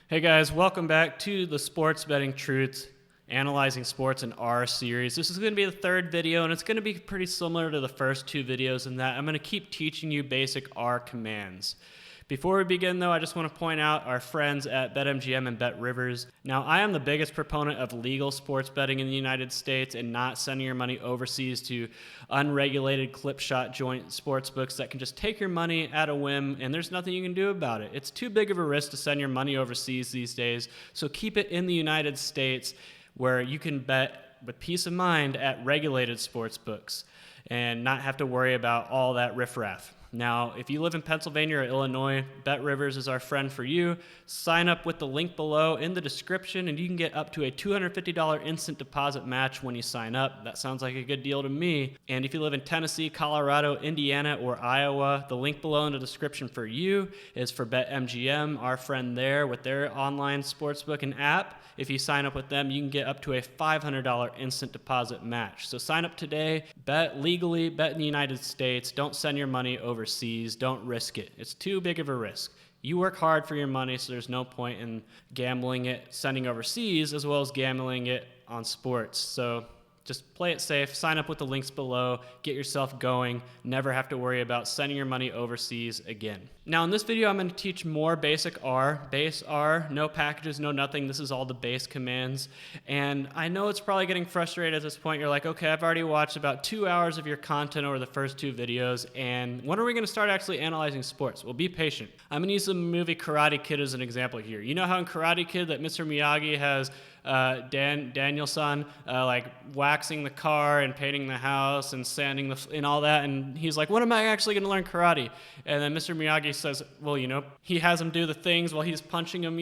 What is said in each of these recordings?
Hey guys, welcome back to the Sports Betting Truths Analyzing Sports in R series. This is going to be the third video, and it's going to be pretty similar to the first two videos in that I'm going to keep teaching you basic R commands. Before we begin, though, I just want to point out our friends at BetMGM and BetRivers. Now, I am the biggest proponent of legal sports betting in the United States and not sending your money overseas to unregulated clip shot joint sports books that can just take your money at a whim, and there's nothing you can do about it. It's too big of a risk to send your money overseas these days, so keep it in the United States where you can bet with peace of mind at regulated sports books and not have to worry about all that riffraff. Now, if you live in Pennsylvania or Illinois, BetRivers is our friend for you. Sign up with the link below in the description, and you can get up to a $250 instant deposit match when you sign up. That sounds like a good deal to me. And if you live in Tennessee, Colorado, Indiana, or Iowa, the link below in the description for you is for BetMGM, our friend there with their online sportsbook and app. If you sign up with them, you can get up to a $500 instant deposit match. So sign up today, bet legally, bet in the United States. Don't send your money overseas. Don't risk it. It's too big of a risk. You work hard for your money, so there's no point in gambling it, sending overseas, as well as gambling it on sports. So just play it safe, sign up with the links below, get yourself going, never have to worry about sending your money overseas again. Now in this video, I'm going to teach more basic R, base R, no packages, no nothing. This is all the base commands. And I know it's probably getting frustrated at this point. You're like, okay, I've already watched about 2 hours of your content over the first two videos, and when are we going to start actually analyzing sports? Well, be patient. I'm going to use the movie Karate Kid as an example here. You know how in Karate Kid that Mr. Miyagi has Daniel-san like waxing the car and painting the house and sanding and all that, and he's like, when am I actually going to learn karate? And then Mr. Miyagi says, well, he has him do the things while he's punching him,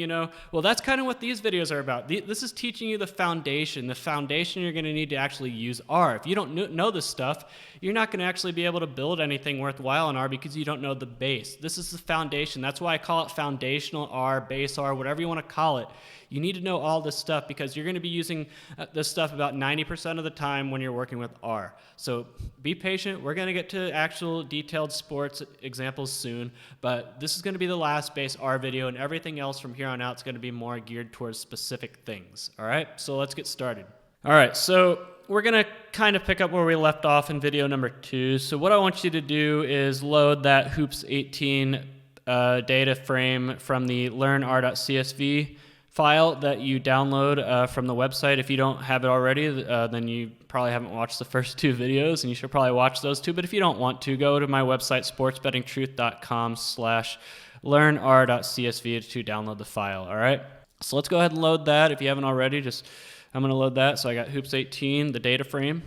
Well, that's kind of what these videos are about. This is teaching you the foundation you're going to need to actually use R. If you don't know this stuff, you're not going to actually be able to build anything worthwhile in R because you don't know the base. This is the foundation. That's why I call it foundational R, base R, whatever you want to call it. You need to know all this stuff because you're going to be using this stuff about 90% of the time when you're working with R. So be patient. We're going to get to actual detailed sports examples soon, but this is going to be the last base R video, and everything else from here on out is going to be more geared towards specific things. All right, so let's get started. All right, so we're going to kind of pick up where we left off in video number 2. So what I want you to do is load that hoops 18 data frame from the learnr.csv file that you download from the website. If you don't have it already, then you probably haven't watched the first two videos, and you should probably watch those too. But if you don't want to, go to my website, sportsbettingtruth.com/learnr.csv to download the file, all right? So let's go ahead and load that. If you haven't already, I'm going to load that. So I got hoops 18, the data frame.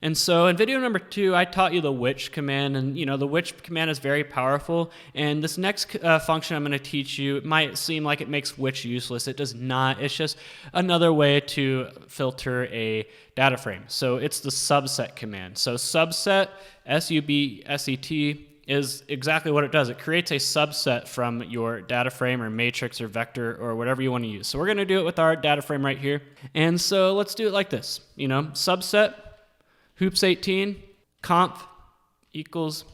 And so in video number 2, I taught you the which command, and the which command is very powerful. And this next function I'm going to teach you, it might seem like it makes which useless. It does not. It's just another way to filter a data frame. So it's the subset command. So subset, S-U-B-S-E-T, is exactly what it does. It creates a subset from your data frame or matrix or vector or whatever you want to use. So we're going to do it with our data frame right here. And so let's do it like this. Subset, hoops 18, conf equals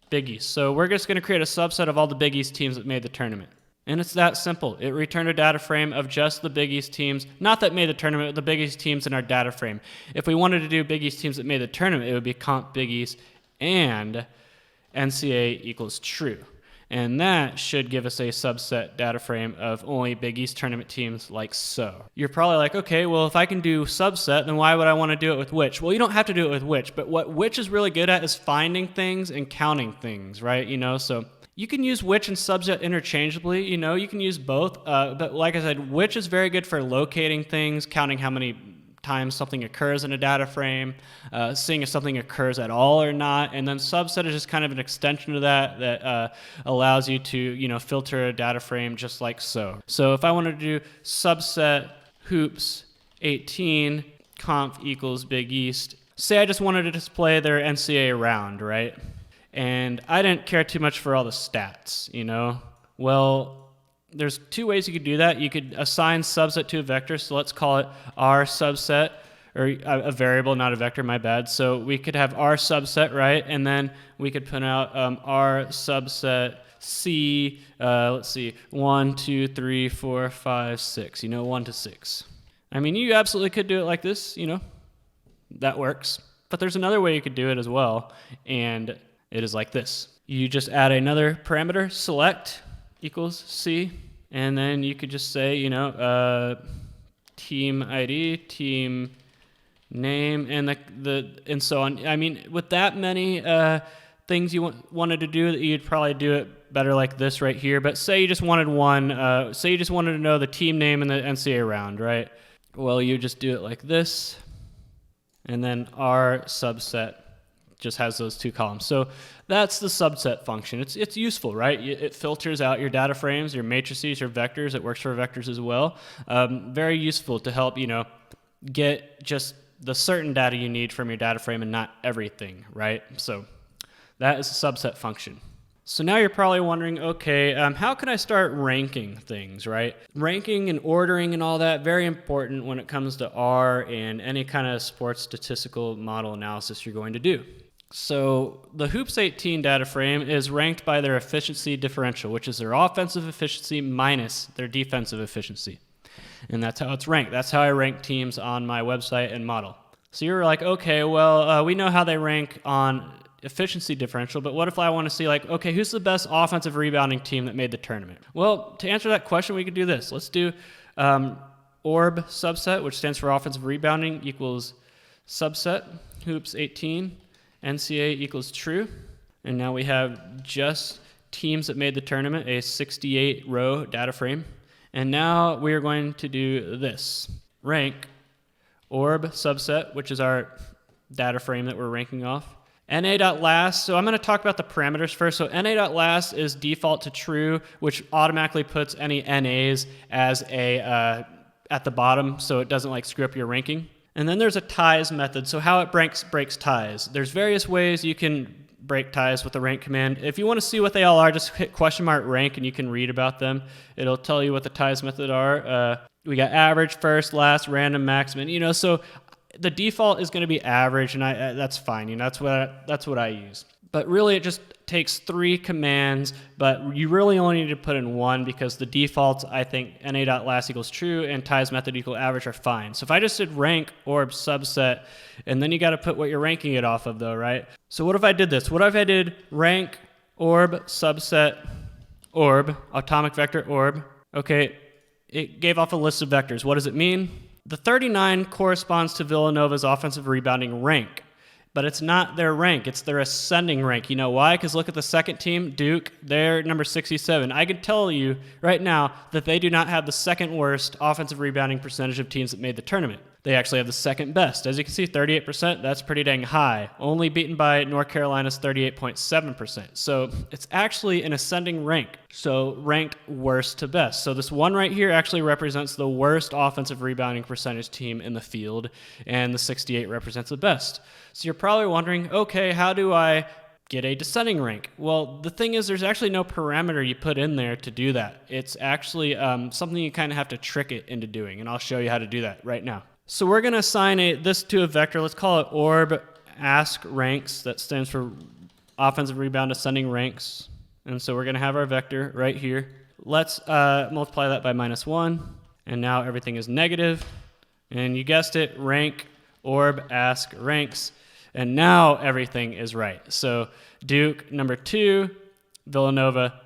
Big East. So we're just going to create a subset of all the Big East teams that made the tournament. And it's that simple. It returned a data frame of just the Big East teams, not that made the tournament, but the Big East teams in our data frame. If we wanted to do Big East teams that made the tournament, it would be conf Big East and NCAA equals true. And that should give us a subset data frame of only Big East tournament teams like so. You're probably like, okay, well, if I can do subset, then why would I want to do it with which? Well, you don't have to do it with which, but what which is really good at is finding things and counting things, right? So you can use which and subset interchangeably, you can use both, but like I said, which is very good for locating things, counting how many times something occurs in a data frame, seeing if something occurs at all or not, and then subset is just kind of an extension of that allows you to filter a data frame just like so. So if I wanted to do subset hoops 18 conf equals Big East, say I just wanted to display their NCAA round, right? And I didn't care too much for all the stats, Well, there's two ways you could do that. You could assign subset to a vector, so let's call it R subset, or a variable, not a vector, my bad. So we could have R subset, right? And then we could put out R subset C, let's see, 1, 2, 3, 4, 5, 6, 1 to 6. I mean, you absolutely could do it like this, that works. But there's another way you could do it as well, and it is like this. You just add another parameter, select equals C, and then you could just say, team ID, team name, and and so on. I mean, with that many things you wanted to do, you'd probably do it better like this right here. But say you just wanted one, say you just wanted to know the team name in the NCAA round, right? Well, you just do it like this, and then our subset just has those two columns. So that's the subset function. It's useful, right? It filters out your data frames, your matrices, your vectors. It works for vectors as well. Very useful to help, get just the certain data you need from your data frame and not everything, right? So that is a subset function. So now you're probably wondering, okay, how can I start ranking things, right? Ranking and ordering and all that, very important when it comes to R and any kind of sports statistical model analysis you're going to do. So the Hoops 18 data frame is ranked by their efficiency differential, which is their offensive efficiency minus their defensive efficiency. And that's how it's ranked. That's how I rank teams on my website and model. So you're like, okay, well, we know how they rank on efficiency differential, but what if I want to see okay, who's the best offensive rebounding team that made the tournament? Well, to answer that question, we could do this. Let's do orb subset, which stands for offensive rebounding, equals subset, Hoops 18, NCAA equals true. And now we have just teams that made the tournament, a 68-row data frame. And now we are going to do this. Rank orb subset, which is our data frame that we're ranking off. NA.last, so I'm going to talk about the parameters first. So NA.last is default to true, which automatically puts any NAs as at the bottom, so it doesn't screw up your ranking. And then there's a ties method. So how it breaks ties. There's various ways you can break ties with the rank command. If you want to see what they all are, just hit $rank and you can read about them. It'll tell you what the ties method are. We got average, first, last, random, maximum. So the default is going to be average, and that's fine. That's what I use. But really, it just takes 3 commands, but you really only need to put in 1 because the defaults, I think, na.last equals true and ties method equal average are fine. So if I just did rank orb subset, and then you got to put what you're ranking it off of, though, right? So what if I did this? What if I did rank orb subset orb, atomic vector orb? Okay, it gave off a list of vectors. What does it mean? The 39 corresponds to Villanova's offensive rebounding rank. But it's not their rank, it's their ascending rank. You know why? Because look at the second team, Duke, they're number 67. I can tell you right now that they do not have the second worst offensive rebounding percentage of teams that made the tournament. They actually have the second best. As you can see, 38%, that's pretty dang high. Only beaten by North Carolina's 38.7%. So it's actually an ascending rank. So ranked worst to best. So this one right here actually represents the worst offensive rebounding percentage team in the field, and the 68 represents the best. So you're probably wondering, okay, how do I get a descending rank? Well, the thing is, there's actually no parameter you put in there to do that. It's actually something you kind of have to trick it into doing, and I'll show you how to do that right now. So we're going to assign this to a vector. Let's call it orb ask ranks. That stands for offensive rebound ascending ranks. And so we're going to have our vector right here. Let's multiply that by -1. And now everything is negative. And you guessed it, rank orb ask ranks. And now everything is right. So Duke, number 2, Villanova,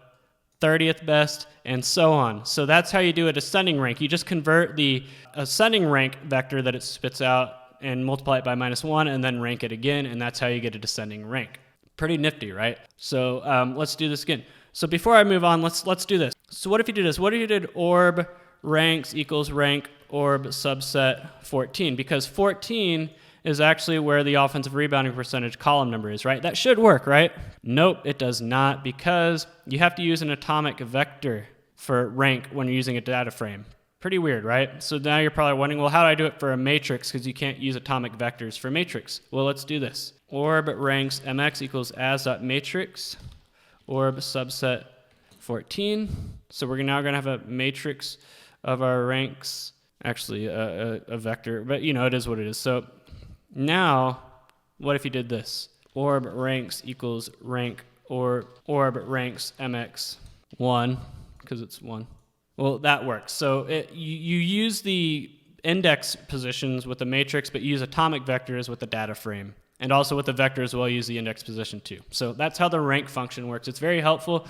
30th best, and so on. So that's how you do a descending rank. You just convert the ascending rank vector that it spits out and multiply it by -1 and then rank it again, and that's how you get a descending rank. Pretty nifty, right? So let's do this again. So before I move on, let's do this. So what if you do this? What if you did orb ranks equals rank orb subset 14? Because 14 is actually where the offensive rebounding percentage column number is, right? That should work, right? Nope, it does not, because you have to use an atomic vector for rank when you're using a data frame. Pretty weird, right? So now you're probably wondering, well, how do I do it for a matrix? Because you can't use atomic vectors for matrix. Well, let's do this. Orb ranks mx equals as.matrix, orb subset 14. So we're now going to have a matrix of our ranks, actually a vector, but it is what it is. So now, what if you did this? Orb ranks equals rank or orb ranks mx1 because it's 1. Well, that works. So you use the index positions with the matrix, but you use atomic vectors with the data frame. And also with the vector as well, use the index position too. So that's how the rank function works. It's very helpful.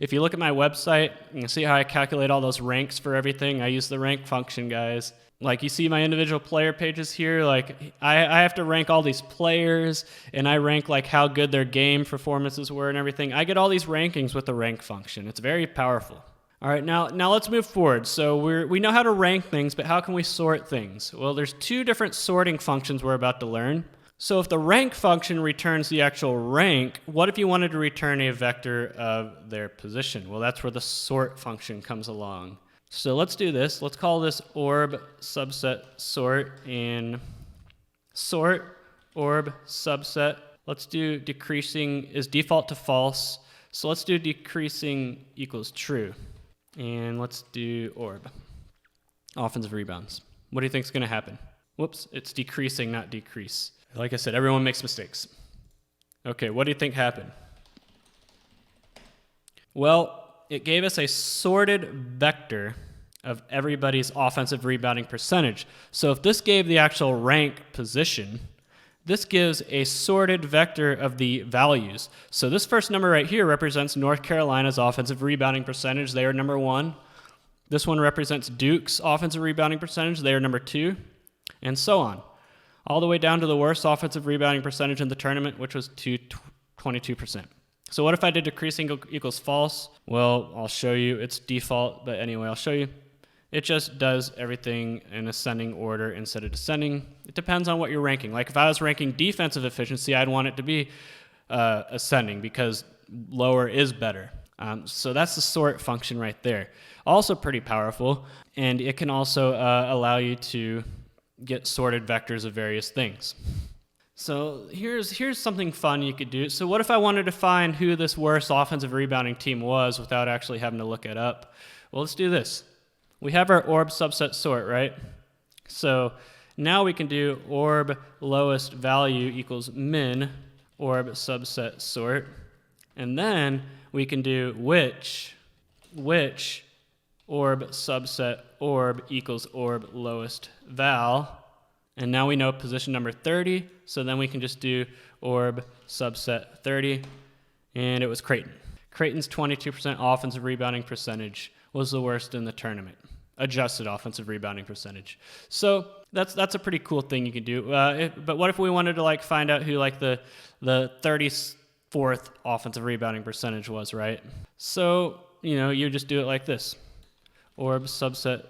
If you look at my website, you can see how I calculate all those ranks for everything. I use the rank function, guys. Like you see my individual player pages here, like I have to rank all these players, and I rank like how good their game performances were and everything. I get all these rankings with the rank function. It's very powerful. All right, now let's move forward. So we know how to rank things, but how can we sort things? Well, there's 2 different sorting functions we're about to learn. So if the rank function returns the actual rank, what if you wanted to return a vector of their position? Well, that's where the sort function comes along. So let's do this. Let's call this orb subset sort, and sort orb subset. Let's do decreasing is default to false. So let's do decreasing equals true. And let's do orb offensive rebounds. What do you think is going to happen? Whoops, it's decreasing, not decrease. Like I said, everyone makes mistakes. Okay, what do you think happened? Well, it gave us a sorted vector of everybody's offensive rebounding percentage. So if this gave the actual rank position, this gives a sorted vector of the values. So this first number right here represents North Carolina's offensive rebounding percentage. They are number 1. This one represents Duke's offensive rebounding percentage. They are number 2, and so on. All the way down to the worst offensive rebounding percentage in the tournament, which was 22%. So what if I did decreasing equals false? Well, I'll show you. It's default, but anyway, I'll show you. It just does everything in ascending order instead of descending. It depends on what you're ranking. Like if I was ranking defensive efficiency, I'd want it to be ascending because lower is better. So that's the sort function right there. Also pretty powerful, and it can also allow you to get sorted vectors of various things. So here's something fun you could do. So what if I wanted to find who this worst offensive rebounding team was without actually having to look it up? Well, let's do this. We have our orb subset sort, right? So now we can do orb lowest value equals min orb subset sort. And then we can do which orb subset orb equals orb lowest val. And now we know position number 30, so then we can just do orb subset 30, and it was Creighton. Creighton's 22% offensive rebounding percentage was the worst in the tournament. Adjusted offensive rebounding percentage. So that's a pretty cool thing you can do. But what if we wanted to like find out who like the 34th offensive rebounding percentage was, right? So, you just do it like this. Orb subset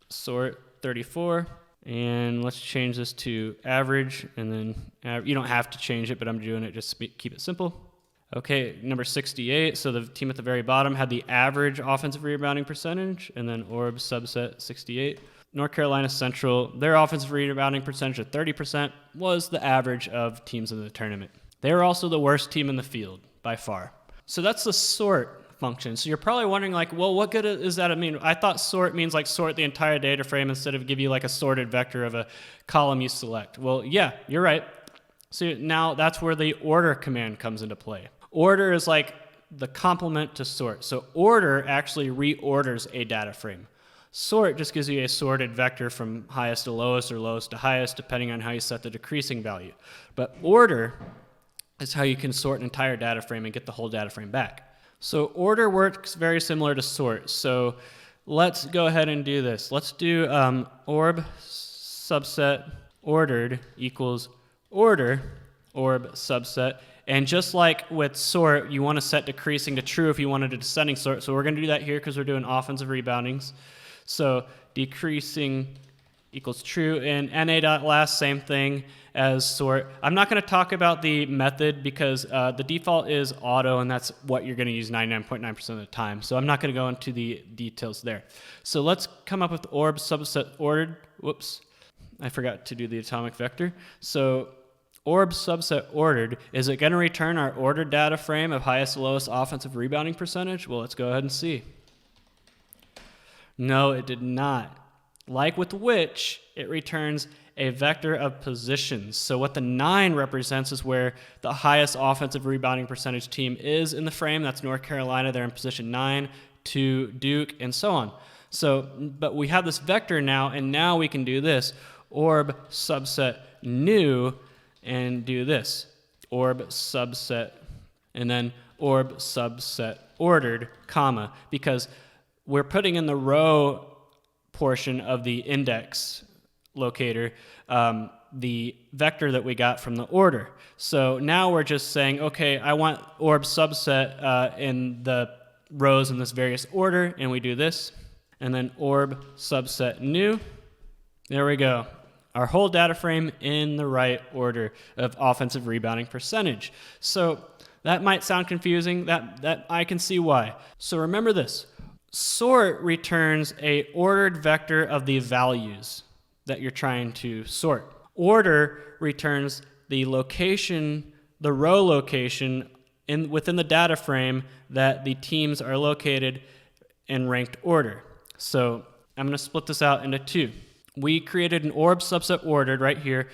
sort 34. And let's change this to average, and then you don't have to change it, but I'm doing it just to keep it simple. Okay, number 68, so the team at the very bottom had the average offensive rebounding percentage, and then orb subset 68. North Carolina Central, their offensive rebounding percentage of 30% was the average of teams in the tournament. They were also the worst team in the field, by far. So that's the sort function. So you're probably wondering like, well, what good does that mean? I thought sort means like sort the entire data frame instead of give you like a sorted vector of a column you select. Well, yeah, you're right. So now that's where the order command comes into play. Order is like the complement to sort. So order actually reorders a data frame. Sort just gives you a sorted vector from highest to lowest or lowest to highest, depending on how you set the decreasing value. But order is how you can sort an entire data frame and get the whole data frame back. So order works very similar to sort. So let's go ahead and do this. Let's do orb subset ordered equals order orb subset. And just like with sort, you want to set decreasing to true if you wanted a descending sort. So we're going to do that here because we're doing offensive reboundings. So decreasing equals true, and na.last, same thing as sort. I'm not going to talk about the method because the default is auto, and that's what you're going to use 99.9% of the time. So I'm not going to go into the details there. So let's come up with orb subset ordered. Whoops, I forgot to do the atomic vector. So orb subset ordered, is it going to return our ordered data frame of highest to lowest offensive rebounding percentage? Well, let's go ahead and see. No, it did not. Like with which, it returns a vector of positions. So what the 9 represents is where the highest offensive rebounding percentage team is in the frame. That's North Carolina. They're in position 9 to Duke and so on. So, but we have this vector now, and now we can do this. Orb subset new and do this. Orb subset, and then orb subset ordered, comma, because we're putting in the row portion of the index locator the vector that we got from the order. So now we're just saying, okay, I want orb subset in the rows in this various order, and we do this, and then orb subset new. There we go. Our whole data frame in the right order of offensive rebounding percentage. So that might sound confusing. That I can see why. So remember this. Sort returns a ordered vector of the values that you're trying to sort. Order returns the location, the row location within the data frame that the teams are located in ranked order. So I'm going to split this out into 2. We created an orb subset ordered right here.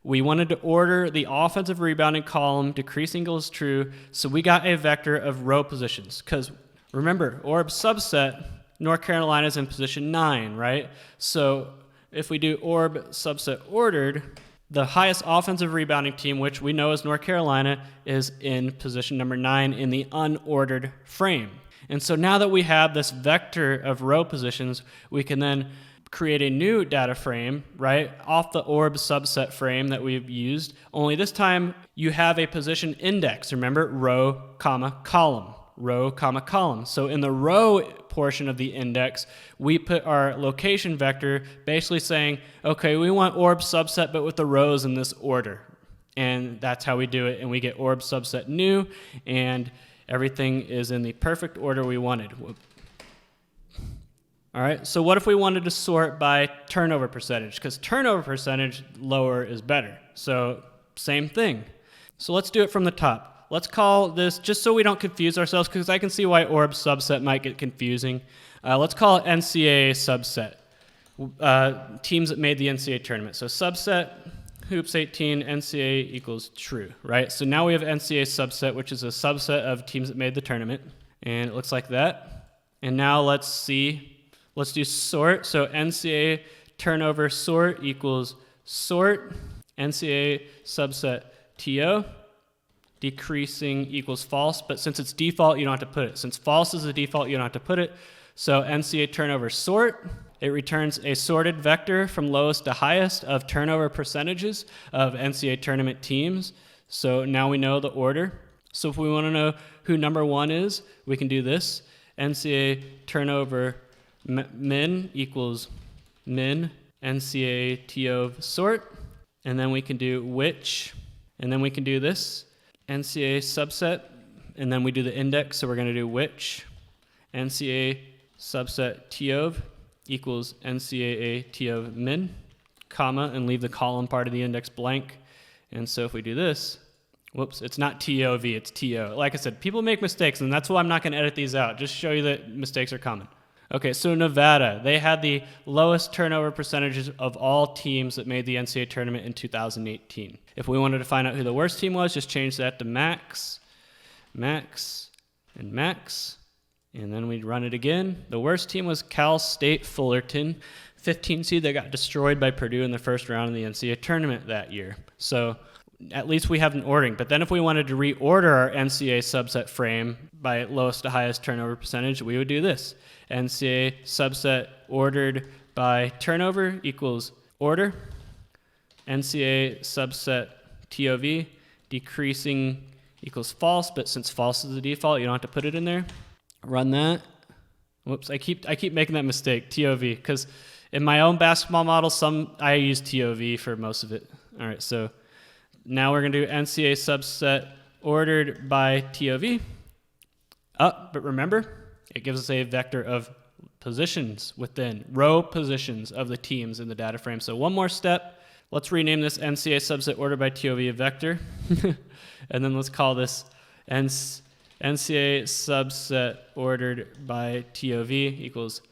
We wanted to order the offensive rebounding column, decreasing equals true, so we got a vector of row positions. Because remember, orb subset, North Carolina is in position 9, right? So if we do orb subset ordered, the highest offensive rebounding team, which we know is North Carolina, is in position number 9 in the unordered frame. And so now that we have this vector of row positions, we can then create a new data frame, right, off the orb subset frame that we've used, only this time you have a position index. Remember, row, comma, column, row, comma, column. So in the row portion of the index, we put our location vector basically saying, okay, we want orb subset, but with the rows in this order. And that's how we do it, and we get orb subset new, and everything is in the perfect order we wanted. All right, so what if we wanted to sort by turnover percentage? Because turnover percentage, lower is better. So same thing. So let's do it from the top. Let's call this, just so we don't confuse ourselves, because I can see why orb subset might get confusing. Let's call it NCAA subset. Teams that made the NCAA tournament. So subset, hoops 18, NCAA equals true, right? So now we have NCAA subset, which is a subset of teams that made the tournament. And it looks like that. And now let's do sort. So NCAA turnover sort equals sort, NCAA subset TO, decreasing equals false, but since it's default, you don't have to put it. Since false is the default, you don't have to put it. So NCAA turnover sort, it returns a sorted vector from lowest to highest of turnover percentages of NCAA tournament teams. So now we know the order. So if we want to know who number 1 is, we can do this. NCAA turnover min equals min NCAA TO sort, and then we can do which, and then we can do this NCAA subset, and then we do the index, so we're going to do which NCAA subset TO equals NCAA TO min, comma, and leave the column part of the index blank. And so if we do this, whoops, it's not TOV, it's TO. Like I said, people make mistakes, and that's why I'm not going to edit these out, just show you that mistakes are common. Okay, so Nevada, they had the lowest turnover percentages of all teams that made the NCAA tournament in 2018. If we wanted to find out who the worst team was, just change that to max, max, and max, and then we'd run it again. The worst team was Cal State Fullerton, 15 seed that got destroyed by Purdue in the first round of the NCAA tournament that year. So at least we have an ordering. But then if we wanted to reorder our NCAA subset frame by lowest to highest turnover percentage, we would do this. NCAA subset ordered by turnover equals order. NCAA subset TOV decreasing equals false, but since false is the default, you don't have to put it in there. Run that. Whoops, I keep making that mistake, TOV, because in my own basketball model, I use TOV for most of it. All right, so now we're going to do NCAA subset ordered by TOV. But remember, it gives us a vector of positions within, row positions of the teams in the data frame. So one more step. Let's rename this NCAA subset ordered by TOV a vector. And then let's call this NCAA subset ordered by TOV equals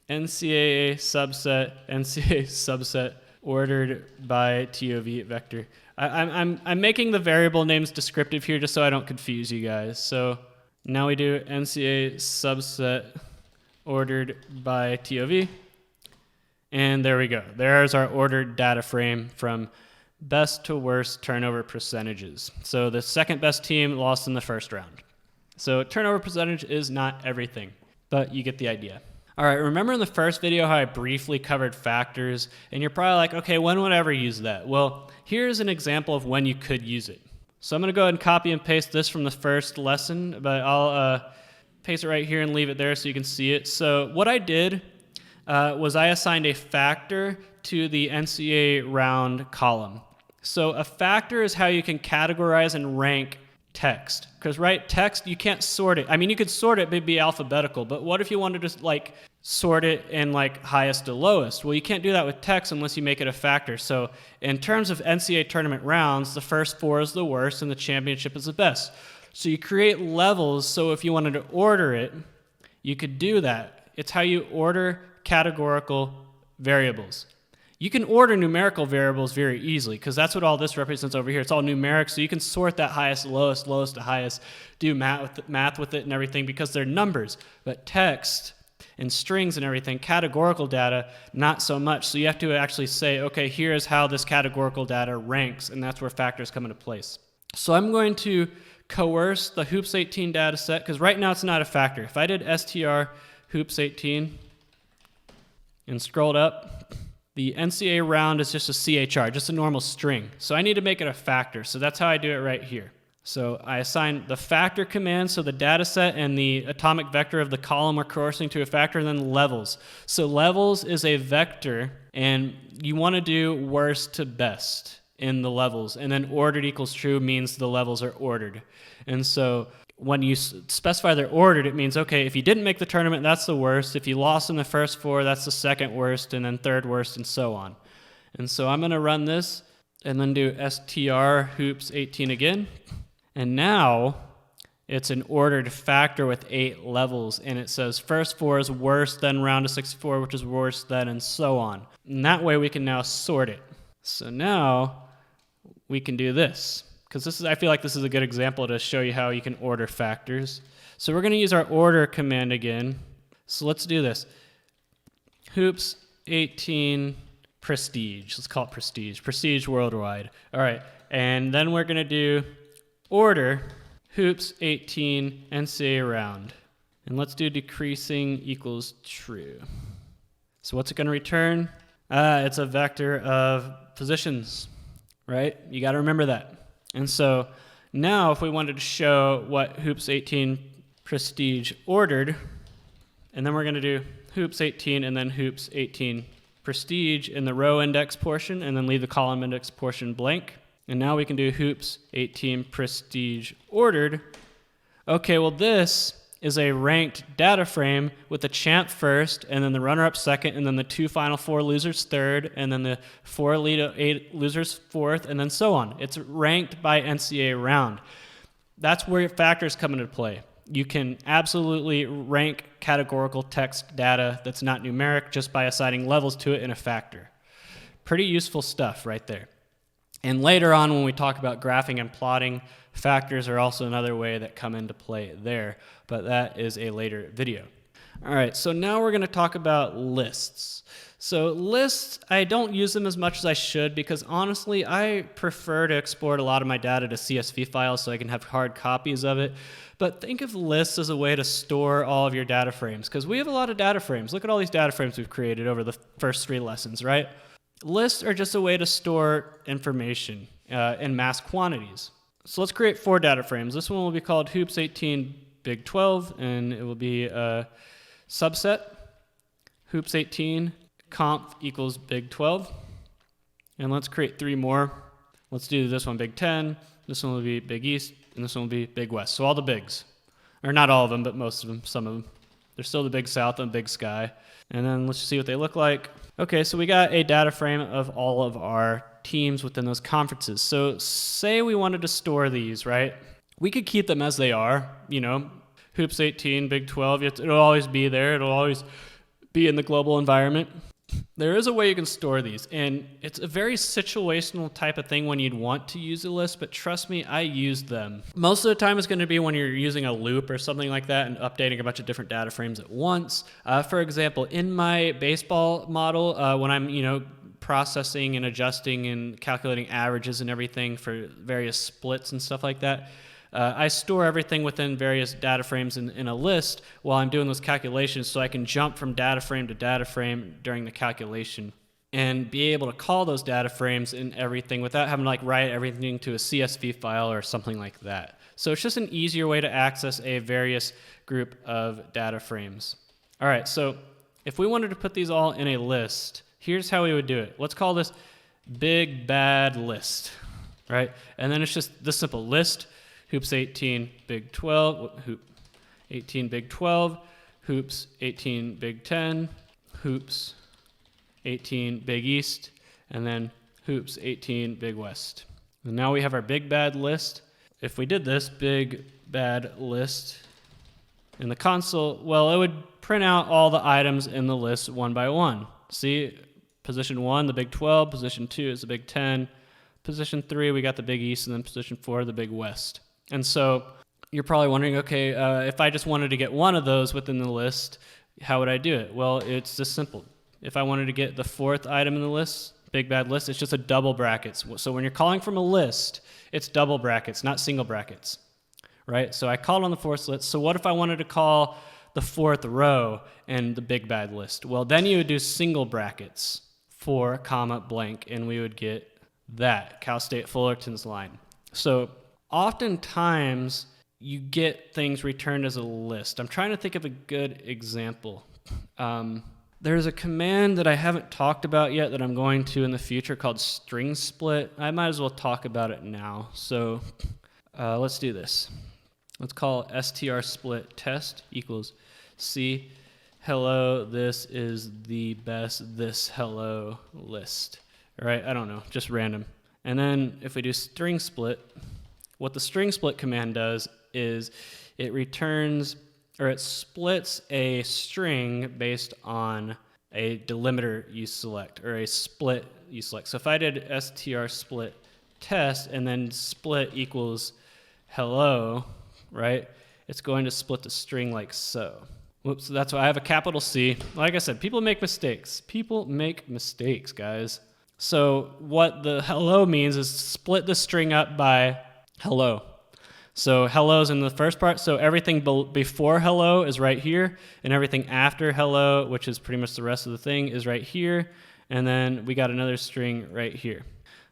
NCAA subset ordered by TOV vector. I'm making the variable names descriptive here just so I don't confuse you guys. So now we do NCA subset ordered by TOV. And there we go. There's our ordered data frame from best to worst turnover percentages. So the second best team lost in the first round. So turnover percentage is not everything, but you get the idea. All right, remember in the first video how I briefly covered factors? And you're probably like, okay, when would I ever use that? Well, here's an example of when you could use it. So I'm gonna go ahead and copy and paste this from the first lesson, but I'll paste it right here and leave it there so you can see it. So what I did was I assigned a factor to the NCA round column. So a factor is how you can categorize and rank text. Because, right, text, you can't sort it. I mean, you could sort it, but it'd be alphabetical. But what if you wanted to, like, sort it in, like, highest to lowest? Well, you can't do that with text unless you make it a factor. So in terms of NCAA tournament rounds, the first 4 is the worst and the championship is the best. So you create levels, so if you wanted to order it, you could do that. It's how you order categorical variables. You can order numerical variables very easily because that's what all this represents over here. It's all numeric, so you can sort that highest to lowest, lowest to highest, do math with it and everything because they're numbers. But text and strings and everything, categorical data, not so much. So you have to actually say, okay, here's how this categorical data ranks, and that's where factors come into place. So I'm going to coerce the hoops 18 data set because right now it's not a factor. If I did str hoops 18 and scrolled up, the NCAA round is just a CHR, just a normal string. So I need to make it a factor. So that's how I do it right here. So I assign the factor command, so the data set and the atomic vector of the column are coercing to a factor, and then levels. So levels is a vector, and you want to do worst to best in the levels. And then ordered equals true means the levels are ordered. And so when you specify they're ordered, it means, okay, if you didn't make the tournament, that's the worst. If you lost in the first 4, that's the second worst, and then third worst, and so on. And so I'm going to run this and then do str hoops 18 again. And now it's an ordered factor with 8 levels, and it says first 4 is worse than round of 64, which is worse than, and so on. And that way we can now sort it. So now we can do this. Because I feel like this is a good example to show you how you can order factors. So we're going to use our order command again. So let's do this. Hoops 18 prestige. Let's call it prestige. Prestige worldwide. All right. And then we're going to do order hoops 18 NCAA round. And let's do decreasing equals true. So what's it going to return? It's a vector of positions, right? You got to remember that. And so now if we wanted to show what hoops 18 prestige ordered, and then we're going to do hoops 18 and then hoops 18 prestige in the row index portion and then leave the column index portion blank. And now we can do hoops 18 prestige ordered. Okay, well this is a ranked data frame with the champ first, and then the runner-up second, and then the 2 final 4 losers third, and then the 4 elite 8 losers fourth, and then so on. It's ranked by NCAA round. That's where factors come into play. You can absolutely rank categorical text data that's not numeric just by assigning levels to it in a factor. Pretty useful stuff right there. And later on when we talk about graphing and plotting, factors are also another way that come into play there, but that is a later video. All right, so now we're going to talk about lists. So lists, I don't use them as much as I should because honestly, I prefer to export a lot of my data to CSV files so I can have hard copies of it. But think of lists as a way to store all of your data frames because we have a lot of data frames. Look at all these data frames we've created over the first 3 lessons, right? Lists are just a way to store information in mass quantities. So let's create 4 data frames. This one will be called hoops 18 big 12, and it will be a subset, hoops 18 conf equals big 12. And let's create 3 more. Let's do this one big 10, this one will be big east, and this one will be big west. So all the bigs. Or not all of them, but most of them, some of them. There's still the big south and big sky. And then let's see what they look like. Okay, so we got a data frame of all of our teams within those conferences. So say we wanted to store these, right? We could keep them as they are, you know, hoops 18, big 12, it'll always be there. It'll always be in the global environment. there is a way you can store these, and it's a very situational type of thing when you'd want to use a list, but trust me, I use them. Most of the time it's going to be when you're using a loop or something like that and updating a bunch of different data frames at once. For example, in my baseball model, when I'm, processing and adjusting and calculating averages and everything for various splits and stuff like that, I store everything within various data frames in a list while I'm doing those calculations, so I can jump from data frame to data frame during the calculation and be able to call those data frames and everything without having to write everything to a CSV file or something like that. So it's just an easier way to access a various group of data frames. All right, so if we wanted to put these all in a list, here's how we would do it. Let's call this big bad list, right? And then it's just this simple: list hoops 18 big 12, hoop 18 big 12, hoops 18 big 10, hoops 18 big east, and then hoops 18 big west. And now we have our big bad list. If we did this big bad list in the console, well, it would print out all the items in the list one by one. See, position 1, the big 12, position 2 is the big 10, position 3, we got the big east, and then position 4, the big west. And so you're probably wondering, okay, if I just wanted to get one of those within the list, how would I do it? Well, it's just simple. If I wanted to get the fourth item in the list, big bad list, it's just a double brackets. So when you're calling from a list, it's double brackets, not single brackets, right? So I called on the fourth list. So what if I wanted to call the fourth row in the big bad list? Well, then you would do single brackets, 4, comma, blank, and we would get that, Cal State Fullerton's line. So oftentimes you get things returned as a list. I'm trying to think of a good example. There's a command that I haven't talked about yet that I'm going to in the future called strsplit. I might as well talk about it now. So let's do this. Let's call strsplit test equals C. Hello, this is the best this hello list. All right, I don't know, just random. And then if we do string split, what the string split command does is it returns, or it splits a string based on a delimiter you select, or a split you select. So if I did strsplit test and then split equals hello, right, it's going to split the string like so. Whoops, that's why I have a capital C. Like I said, people make mistakes. People make mistakes, guys. So what the hello means is split the string up by hello. So hello's in the first part, so everything before hello is right here, and everything after hello, which is pretty much the rest of the thing, is right here, and then we got another string right here.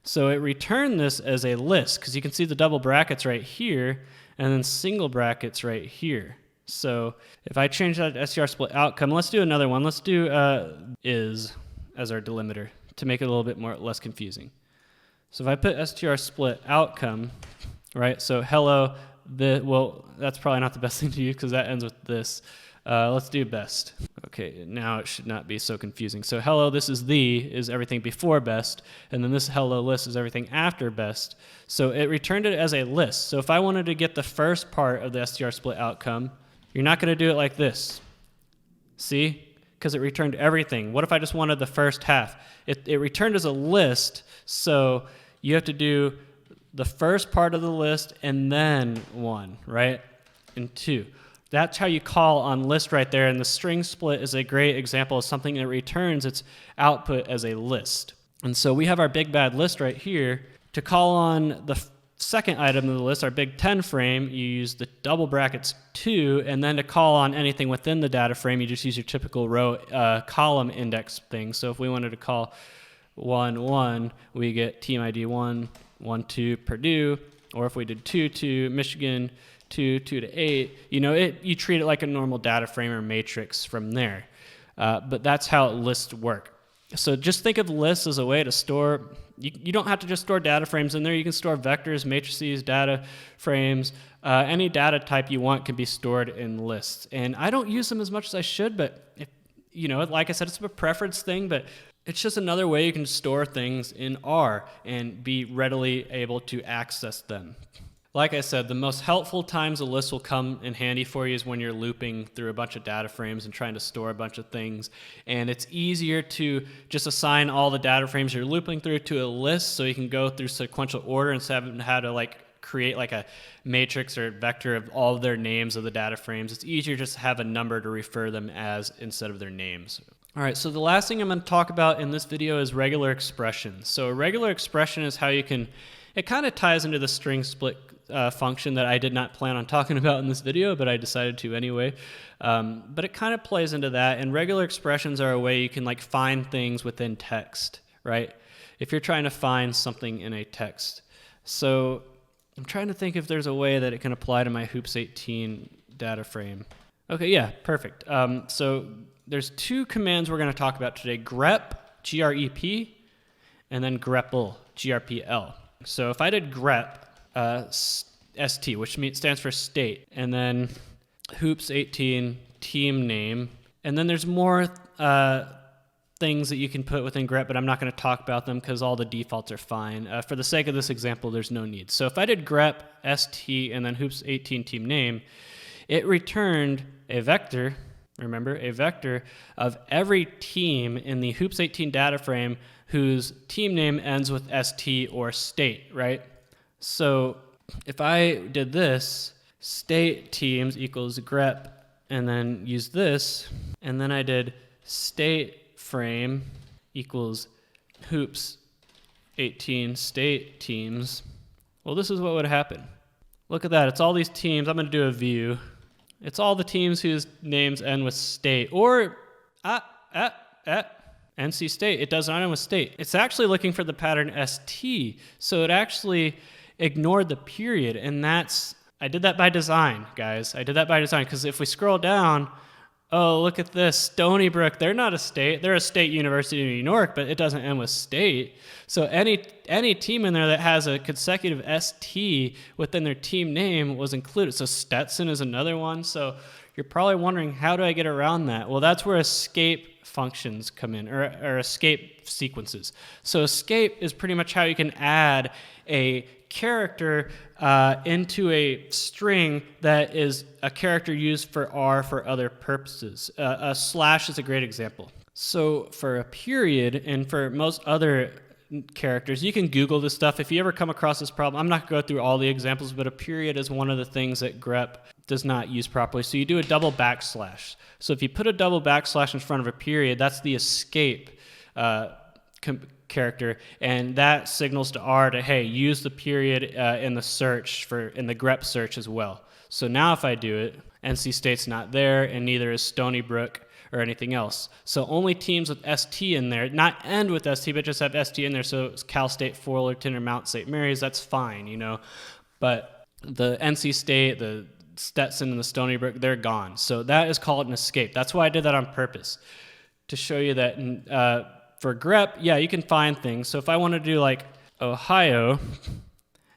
So it returned this as a list, because you can see the double brackets right here, and then single brackets right here. So if I change that to strsplit outcome, let's do another one. Let's do is as our delimiter to make it a little bit less confusing. So if I put strsplit outcome, right, so hello, well, that's probably not the best thing to use because that ends with this. Let's do best. Okay, now it should not be so confusing. So hello, this is everything before best, and then this hello list is everything after best. So it returned it as a list. So if I wanted to get the first part of the strsplit outcome, you're not going to do it like this. See? Because it returned everything. What if I just wanted the first half? It returned as a list, so you have to do the first part of the list and then 1, right? And 2. That's how you call on list right there, and the string split is a great example of something that returns its output as a list. And so we have our big bad list right here. To call on the second item of the list, our big 10 frame, you use the double brackets 2, and then to call on anything within the data frame, you just use your typical row column index thing. So if we wanted to call 1, 1, we get team ID 1, 1, 2, Purdue, or if we did 2, 2, Michigan, 2, 2 to 8, you treat it like a normal data frame or matrix from there. But that's how lists work. So just think of lists as a way to store, you don't have to just store data frames in there. You can store vectors, matrices, data frames. Any data type you want can be stored in lists. And I don't use them as much as I should, but like I said, it's a preference thing, but it's just another way you can store things in R and be readily able to access them. Like I said, the most helpful times a list will come in handy for you is when you're looping through a bunch of data frames and trying to store a bunch of things. And it's easier to just assign all the data frames you're looping through to a list so you can go through sequential order instead of having to like create like a matrix or vector of all of their names of the data frames. It's easier just to have a number to refer them as instead of their names. All right, so the last thing I'm going to talk about in this video is regular expressions. So a regular expression is how you can, it kind of ties into the string split function that I did not plan on talking about in this video, but I decided to anyway. But it kind of plays into that, and regular expressions are a way you can like find things within text, right? If you're trying to find something in a text. So I'm trying to think if there's a way that it can apply to my hoops 18 data frame. Okay, yeah, perfect. So there's two commands we're going to talk about today: grep, G-R-E-P, and then grepl, G-R-P-L. So if I did grep, ST, which stands for state, and then hoops 18 team name, and then there's more things that you can put within grep, but I'm not going to talk about them because all the defaults are fine. For the sake of this example, there's no need. So if I did grep ST and then hoops 18 team name, it returned a vector, remember, a vector of every team in the hoops 18 data frame whose team name ends with ST or state, right? So if I did this, state teams equals grep, and then use this, and then I did state frame equals hoops 18 state teams, well, this is what would happen. Look at that. It's all these teams. I'm going to do a view. It's all the teams whose names end with state or NC State. It does not end with state. It's actually looking for the pattern ST. So it actually ignored the period, and I did that by design, guys. I did that by design because if we scroll down, oh, look at this, Stony Brook. They're not a state. They're a state university in New York, but it doesn't end with state. So any team in there that has a consecutive ST within their team name was included. So Stetson is another one. So you're probably wondering, how do I get around that? Well, that's where escape functions come in, or escape sequences. So escape is pretty much how you can add a character into a string that is a character used for R for other purposes. A slash is a great example. So for a period and for most other characters, you can Google this stuff. If you ever come across this problem, I'm not going to go through all the examples, but a period is one of the things that grep does not use properly. So you do a double backslash. So if you put a double backslash in front of a period, that's the escape character, and that signals to R to, hey, use the period in the search in the grep search as well. So now if I do it, NC State's not there, and neither is Stony Brook or anything else. So only teams with ST in there, not end with ST, but just have ST in there. So it's Cal State, Fullerton, or Mount St. Mary's, that's fine, you know. But the NC State, the Stetson, and the Stony Brook, they're gone. So that is called an escape. That's why I did that on purpose, to show you that for grep, yeah, you can find things. So if I want to do like Ohio,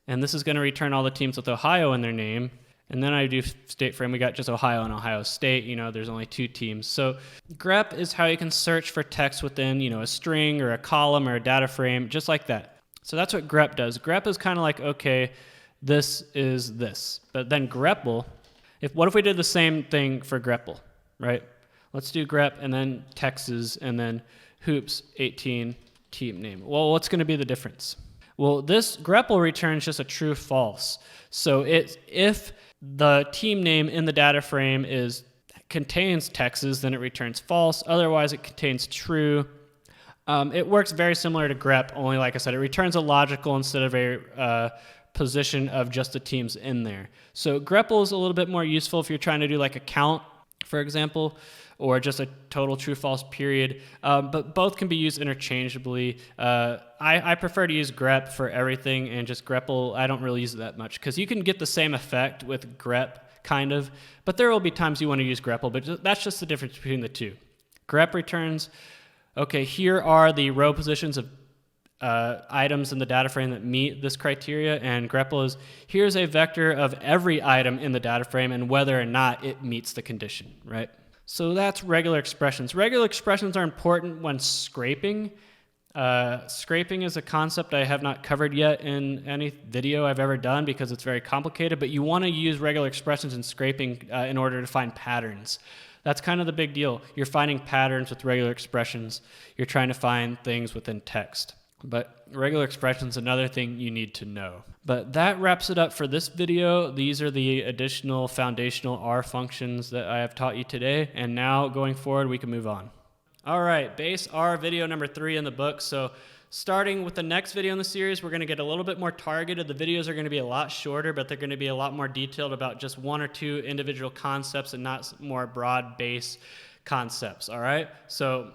and this is going to return all the teams with Ohio in their name, and then I do state frame, we got just Ohio and Ohio State, you know, there's only two teams. So grep is how you can search for text within, you know, a string or a column or a data frame, just like that. So that's what grep does. Grep is kind of like, okay, this is this. But then grepl, what if we did the same thing for grepl, right? Let's do grep and then Texas and then hoops 18 team name. Well, what's going to be the difference? Well, this grepl returns just a true false. So if the team name in the data frame contains Texas, then it returns false. Otherwise, it contains true. It works very similar to grep, only like I said, it returns a logical instead of a position of just the teams in there. So grepl is a little bit more useful if you're trying to do like a count, for example, or just a total true-false period, but both can be used interchangeably. I prefer to use grep for everything, and just grepl, I don't really use it that much, because you can get the same effect with grep, kind of, but there will be times you want to use grepl, but that's just the difference between the two. Grep returns, okay, here are the row positions of items in the data frame that meet this criteria, and grepl is, here's a vector of every item in the data frame and whether or not it meets the condition, right? So that's regular expressions. Regular expressions are important when scraping. Scraping is a concept I have not covered yet in any video I've ever done because it's very complicated, but you want to use regular expressions in scraping in order to find patterns. That's kind of the big deal. You're finding patterns with regular expressions. You're trying to find things within text. But regular expressions is another thing you need to know. But that wraps it up for this video. These are the additional foundational R functions that I have taught you today. And now going forward, we can move on. All right, base R video number 3 in the book. So starting with the next video in the series, we're going to get a little bit more targeted. The videos are going to be a lot shorter, but they're going to be a lot more detailed about just 1 or 2 individual concepts and not more broad base concepts. All right, so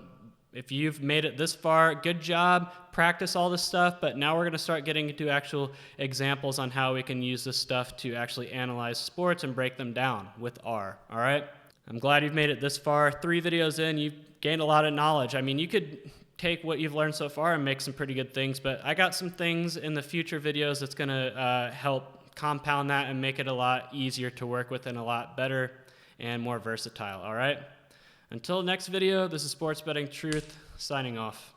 if you've made it this far, good job. Practice all this stuff, but now we're going to start getting into actual examples on how we can use this stuff to actually analyze sports and break them down with R. All right, I'm glad you've made it this far. 3 videos in, you've gained a lot of knowledge. I mean, you could take what you've learned so far and make some pretty good things, but I got some things in the future videos that's going to help compound that and make it a lot easier to work with and a lot better and more versatile. All right, until next video, this is Sports Betting Truth signing off.